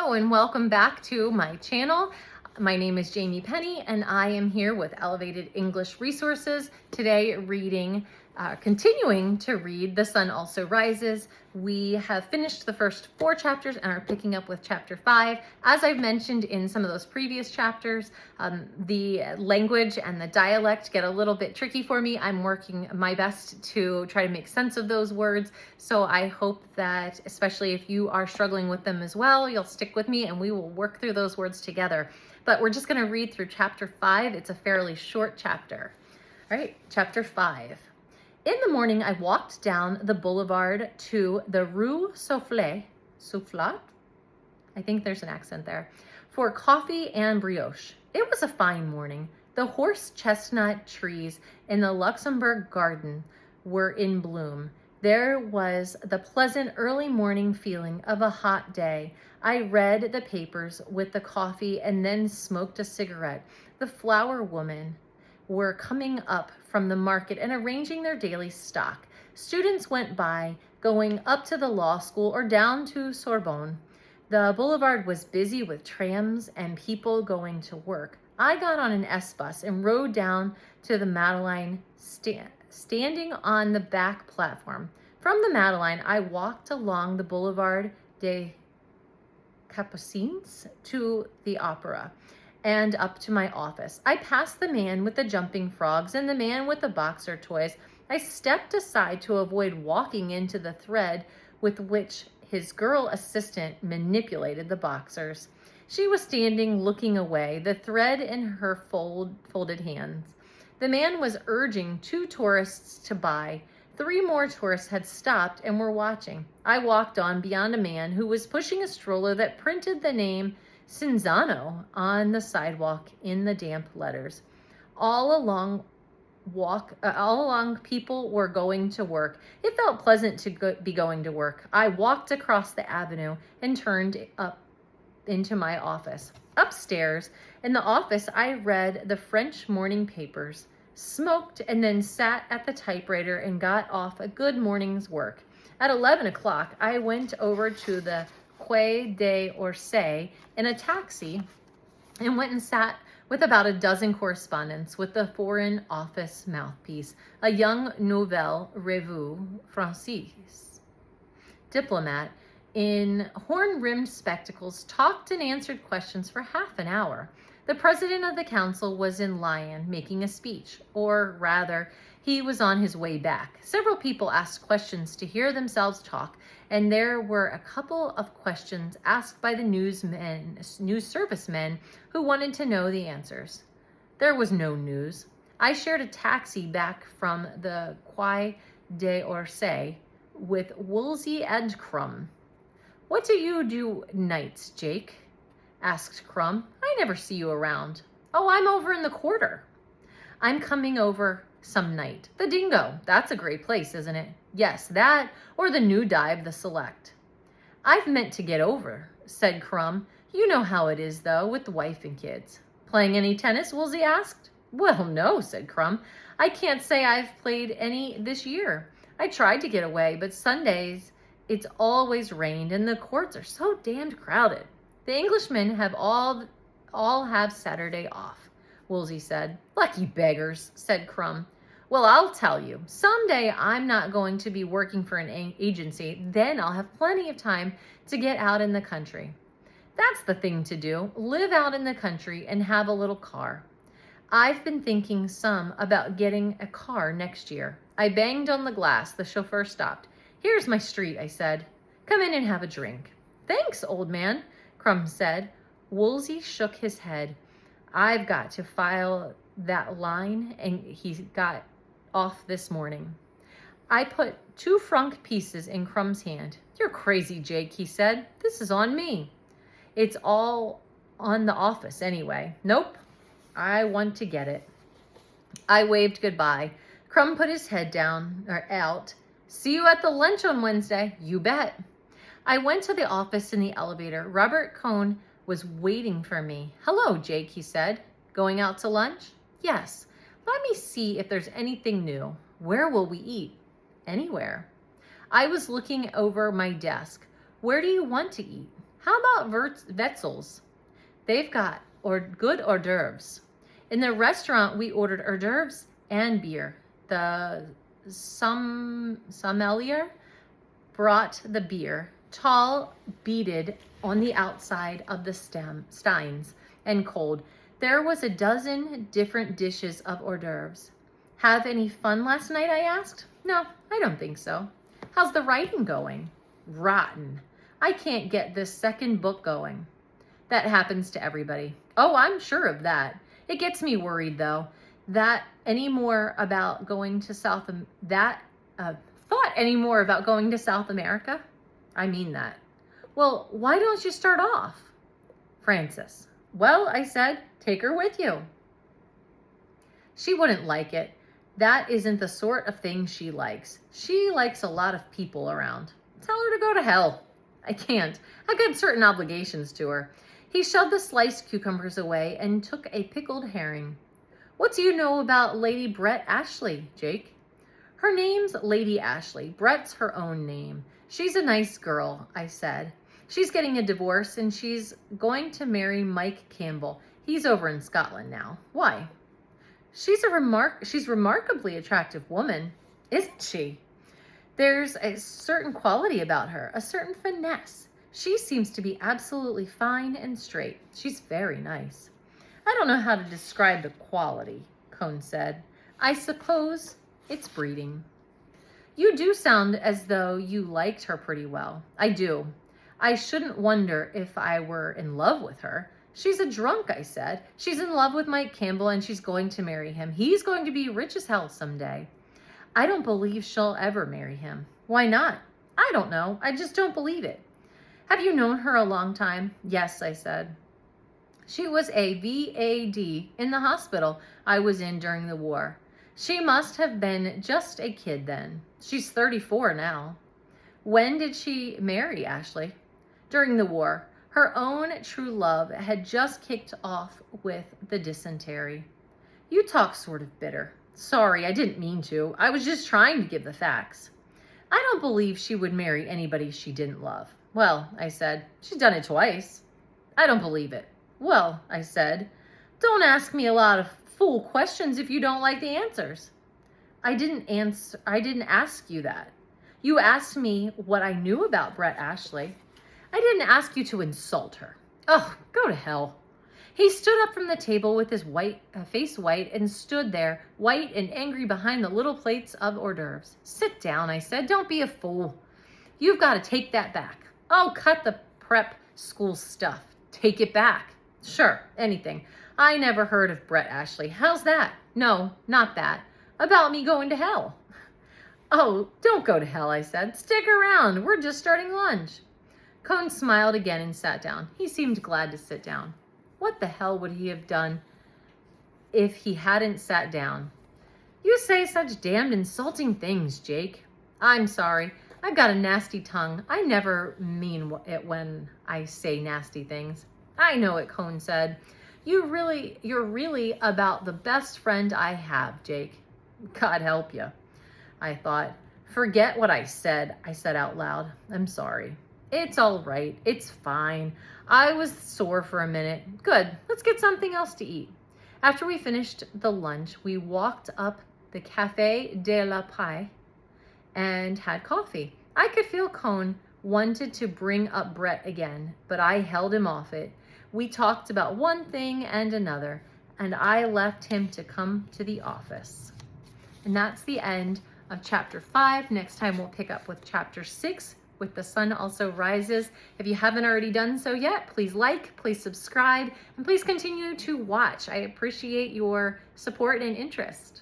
Hello and welcome back to my channel. My name is Jamie Penny and I am here with Elevated English Resources. Today continuing to read The Sun Also Rises. We have finished the first 4 chapters and are picking up with chapter 5. As I've mentioned in some of those previous chapters, the language and the dialect get a little bit tricky for me. I'm working my best to try to make sense of those words. So I hope that, especially if you are struggling with them as well, you'll stick with me and we will work through those words together. But we're just going to read through chapter 5. It's a fairly short chapter. All right, chapter 5. In the morning, I walked down the boulevard to the Rue Soufflet, I think there's an accent there, for coffee and brioche. It was a fine morning. The horse chestnut trees in the Luxembourg garden were in bloom. There was the pleasant early morning feeling of a hot day. I read the papers with the coffee and then smoked a cigarette. The flower women were coming up from the market and arranging their daily stock. Students went by, going up to the law school or down to Sorbonne. The boulevard was busy with trams and people going to work. I got on an S-bus and rode down to the Madeleine, standing on the back platform. From the Madeleine, I walked along the Boulevard des Capucines to the Opera and up to my office. I passed the man with the jumping frogs and the man with the boxer toys. I stepped aside to avoid walking into the thread with which his girl assistant manipulated the boxers. She was standing looking away, the thread in her folded hands. The man was urging 2 tourists to buy. 3 more tourists had stopped and were watching. I walked on beyond a man who was pushing a stroller that printed the name Cinzano on the sidewalk in the damp letters. All along people were going to work. It felt pleasant to be going to work. I walked across the avenue and turned up into my office. Upstairs in the office, I read the French morning papers, smoked, and then sat at the typewriter and got off a good morning's work. At 11 o'clock, I went over to the Quai d'Orsay in a taxi and went and sat with about a dozen correspondents with the Foreign Office mouthpiece, a young Nouvelle Revue Française diplomat in horn-rimmed spectacles talked and answered questions for half an hour. The president of the council was in Lyon making a speech, or rather, he was on his way back. Several people asked questions to hear themselves talk, and there were a couple of questions asked by the news servicemen who wanted to know the answers. There was no news. I shared a taxi back from the Quai d'Orsay with Woolsey and Crumb. "What do you do nights, Jake?" asked Crumb. "I never see you around." "Oh, I'm over in the quarter." "I'm coming over some night. The Dingo, that's a great place, isn't it?" "Yes, that or the new dive, the Select." "I've meant to get over," said Crumb. "You know how it is, though, with the wife and kids." "Playing any tennis?" Woolsey asked. "Well, no," said Crumb. "I can't say I've played any this year. I tried to get away, but Sundays it's always rained and the courts are so damned crowded." "The Englishmen have all have Saturday off," Woolsey said. "Lucky beggars," said Crumb. "Well, I'll tell you, someday I'm not going to be working for an agency. Then I'll have plenty of time to get out in the country." "That's the thing to do. Live out in the country and have a little car." "I've been thinking some about getting a car next year." I banged on the glass. The chauffeur stopped. "Here's my street," I said. "Come in and have a drink." "Thanks, old man," Crumb said. Woolsey shook his head. "I've got to file that line, and he got off this morning." I put 2 franc pieces in Crumb's hand. "You're crazy, Jake," he said. "This is on me." "It's all on the office anyway." "Nope, I want to get it." I waved goodbye. Crumb put his head out. "See you at the lunch on Wednesday." "You bet." I went to the office in the elevator. Robert Cohn was waiting for me. "Hello, Jake," he said. "Going out to lunch?" "Yes. Let me see if there's anything new." "Where will we eat?" "Anywhere." I was looking over my desk. "Where do you want to eat?" How about Wetzel's? They've got good hors d'oeuvres. In the restaurant, we ordered hors d'oeuvres and beer. The sommelier brought the beer, tall, beaded on the outside of the steins, and cold. There was a dozen different dishes of hors d'oeuvres. Have any fun last night, I asked. No, I don't think so. How's the writing going? Rotten. I can't get this second book going. That happens to everybody. Oh, I'm sure of that. It gets me worried, though. Thought any more about going to South America? I mean that. Well, why don't you start off? Frances. Well, I said, take her with you. She wouldn't like it. That isn't the sort of thing she likes. She likes a lot of people around. Tell her to go to hell. I can't. I've got certain obligations to her. He shoved the sliced cucumbers away and took a pickled herring. What do you know about Lady Brett Ashley, Jake? Her name's Lady Ashley. Brett's her own name. She's a nice girl, I said. She's getting a divorce and she's going to marry Mike Campbell. He's over in Scotland now. Why? She's remarkably attractive woman, isn't she? There's a certain quality about her, a certain finesse. She seems to be absolutely fine and straight. She's very nice. I don't know how to describe the quality, Cone said. I suppose it's breeding. You do sound as though you liked her pretty well. I do. I shouldn't wonder if I were in love with her. She's a drunk, I said. She's in love with Mike Campbell and she's going to marry him. He's going to be rich as hell someday. I don't believe she'll ever marry him. Why not? I don't know. I just don't believe it. Have you known her a long time? Yes, I said. She was a VAD in the hospital I was in during the war. She must have been just a kid then. She's 34 now. When did she marry Ashley? During the war. Her own true love had just kicked off with the dysentery. You talk sort of bitter. Sorry, I didn't mean to. I was just trying to give the facts. I don't believe she would marry anybody she didn't love. Well, I said, she's done it twice. I don't believe it. Well, I said, don't ask me a lot of fool questions if you don't like the answers. I didn't ask you that. You asked me what I knew about Brett Ashley. I didn't ask you to insult her. Oh, go to hell. He stood up from the table with his face white and stood there, white and angry behind the little plates of hors d'oeuvres. Sit down, I said. Don't be a fool. You've got to take that back. Oh, cut the prep school stuff. Take it back. Sure, anything. I never heard of Brett Ashley. How's that? No, not that. About me going to hell. Oh, don't go to hell, I said. Stick around. We're just starting lunch. Cone smiled again and sat down. He seemed glad to sit down. What the hell would he have done if he hadn't sat down? You say such damned insulting things, Jake. I'm sorry. I've got a nasty tongue. I never mean it when I say nasty things. I know it, Cone said. You're really about the best friend I have, Jake. God help you. I thought. Forget what I said out loud. I'm sorry. It's all right. It's fine. I was sore for a minute. Good. Let's get something else to eat. After we finished the lunch, we walked up the Café de la Paix and had coffee. I could feel Cone wanted to bring up Brett again, but I held him off it. We talked about one thing and another, and I left him to come to the office. And that's the end of chapter 5. Next time we'll pick up with chapter 6, with The Sun Also Rises. If you haven't already done so yet, please like, please subscribe, and please continue to watch. I appreciate your support and interest.